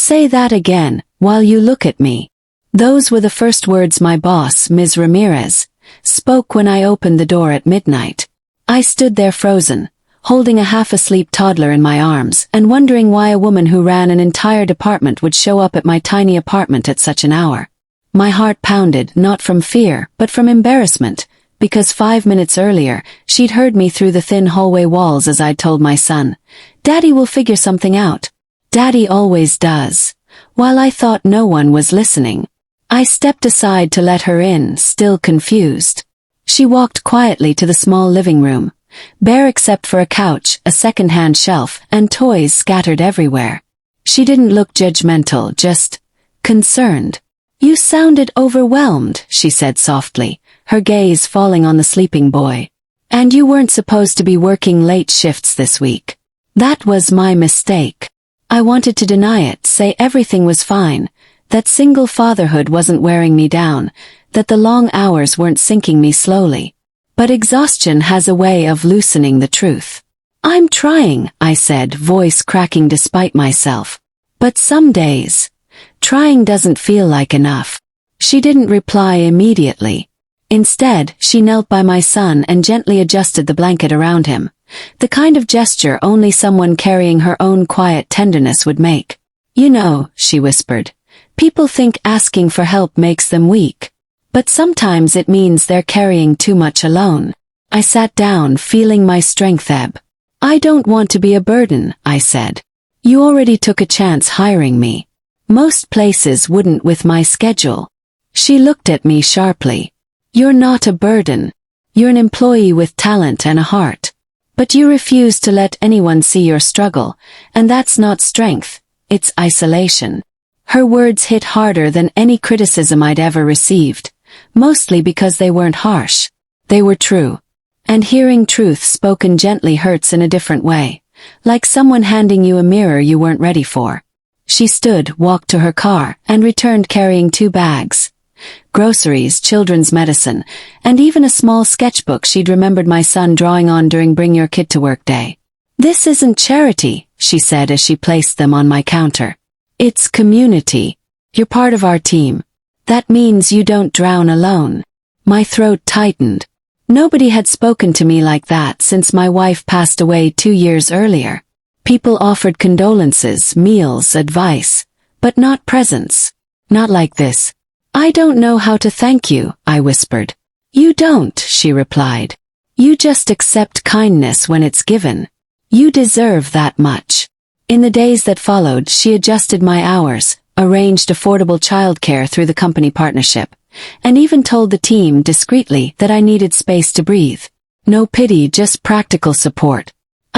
say that again, while you look at me." Those were the first words my boss, Ms. Ramirez, spoke when I opened the door at midnight. I stood there frozen, holding a half-asleep toddler in my arms and wondering why a woman who ran an entire department would show up at my tiny apartment at such an hour. My heart pounded, not from fear, but from embarrassment, because 5 minutes earlier, she'd heard me through the thin hallway walls as I'd told my son, "Daddy will figure something out. Daddy always does," while I thought no one was listening. I stepped aside to let her in, still confused. She walked quietly to the small living room, bare except for a couch, a second-hand shelf, and toys scattered everywhere. She didn't look judgmental, just concerned. "You sounded overwhelmed," she said softly, her gaze falling on the sleeping boy. "And you weren't supposed to be working late shifts this week." That was my mistake. I wanted to deny it, say everything was fine, that single fatherhood wasn't wearing me down, that the long hours weren't sinking me slowly. But exhaustion has a way of loosening the truth. "I'm trying," I said, voice cracking despite myself. "But some days, trying doesn't feel like enough." She didn't reply immediately. Instead, she knelt by my son and gently adjusted the blanket around him, the kind of gesture only someone carrying her own quiet tenderness would make. "You know," she whispered, "people think asking for help makes them weak. But sometimes it means they're carrying too much alone." I sat down, feeling my strength ebb. "I don't want to be a burden," I said. "You already took a chance hiring me. Most places wouldn't with my schedule." She looked at me sharply. "You're not a burden. You're an employee with talent and a heart. But you refuse to let anyone see your struggle, and that's not strength, it's isolation." Her words hit harder than any criticism I'd ever received, mostly because they weren't harsh. They were true. And hearing truth spoken gently hurts in a different way, like someone handing you a mirror you weren't ready for. She stood, walked to her car, and returned carrying 2 bags. Groceries, children's medicine, and even a small sketchbook she'd remembered my son drawing on during Bring Your Kid to Work Day. "This isn't charity," she said as she placed them on my counter. "It's community. You're part of our team. That means you don't drown alone." My throat tightened. Nobody had spoken to me like that since my wife passed away 2 years earlier. People offered condolences, meals, advice, but not presents. Not like this. "I don't know how to thank you," I whispered. "You don't," she replied. "You just accept kindness when it's given. You deserve that much." In the days that followed, she adjusted my hours, arranged affordable childcare through the company partnership, and even told the team discreetly that I needed space to breathe. No pity, just practical support.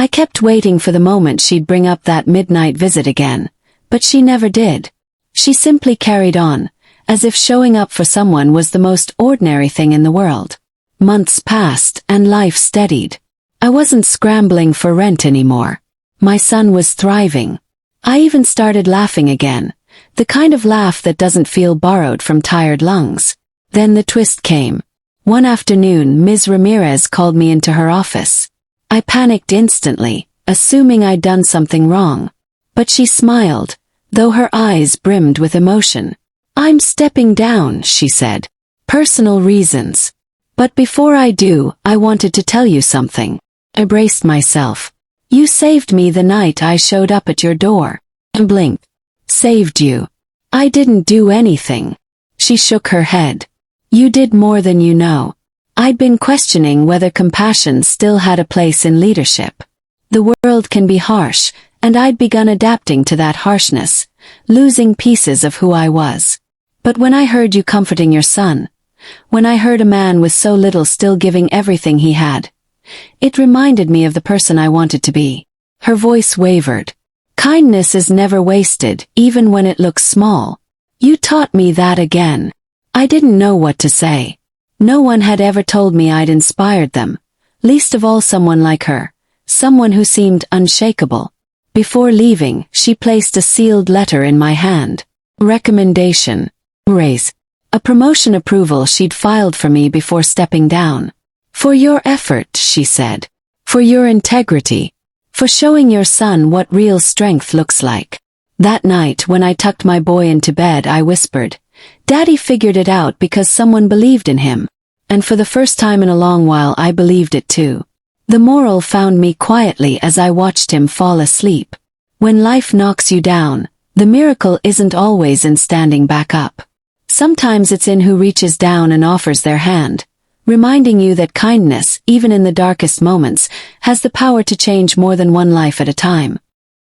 I kept waiting for the moment she'd bring up that midnight visit again, but she never did. She simply carried on, as if showing up for someone was the most ordinary thing in the world. Months passed, and life steadied. I wasn't scrambling for rent anymore. My son was thriving. I even started laughing again, the kind of laugh that doesn't feel borrowed from tired lungs. Then the twist came. One afternoon, Ms. Ramirez called me into her office. I panicked instantly, assuming I'd done something wrong. But she smiled, though her eyes brimmed with emotion. "I'm stepping down," she said. "Personal reasons. But before I do, I wanted to tell you something." I braced myself. "You saved me the night I showed up at your door." I blinked. "Saved you? I didn't do anything." She shook her head. "You did more than you know." I'd been questioning whether compassion still had a place in leadership. The world can be harsh, and I'd begun adapting to that harshness, losing pieces of who I was. But when I heard you comforting your son, when I heard a man with so little still giving everything he had, it reminded me of the person I wanted to be. Her voice wavered. "Kindness is never wasted, even when it looks small. You taught me that again." I didn't know what to say. No one had ever told me I'd inspired them, least of all someone like her, someone who seemed unshakable. Before leaving, she placed a sealed letter in my hand. Recommendation. Raise. A promotion approval she'd filed for me before stepping down. "For your effort," she said. "For your integrity. For showing your son what real strength looks like." That night, when I tucked my boy into bed, I whispered, "Daddy figured it out because someone believed in him." And for the first time in a long while, I believed it too. The moral found me quietly as I watched him fall asleep. When life knocks you down, the miracle isn't always in standing back up. Sometimes it's in who reaches down and offers their hand, reminding you that kindness, even in the darkest moments, has the power to change more than one life at a time.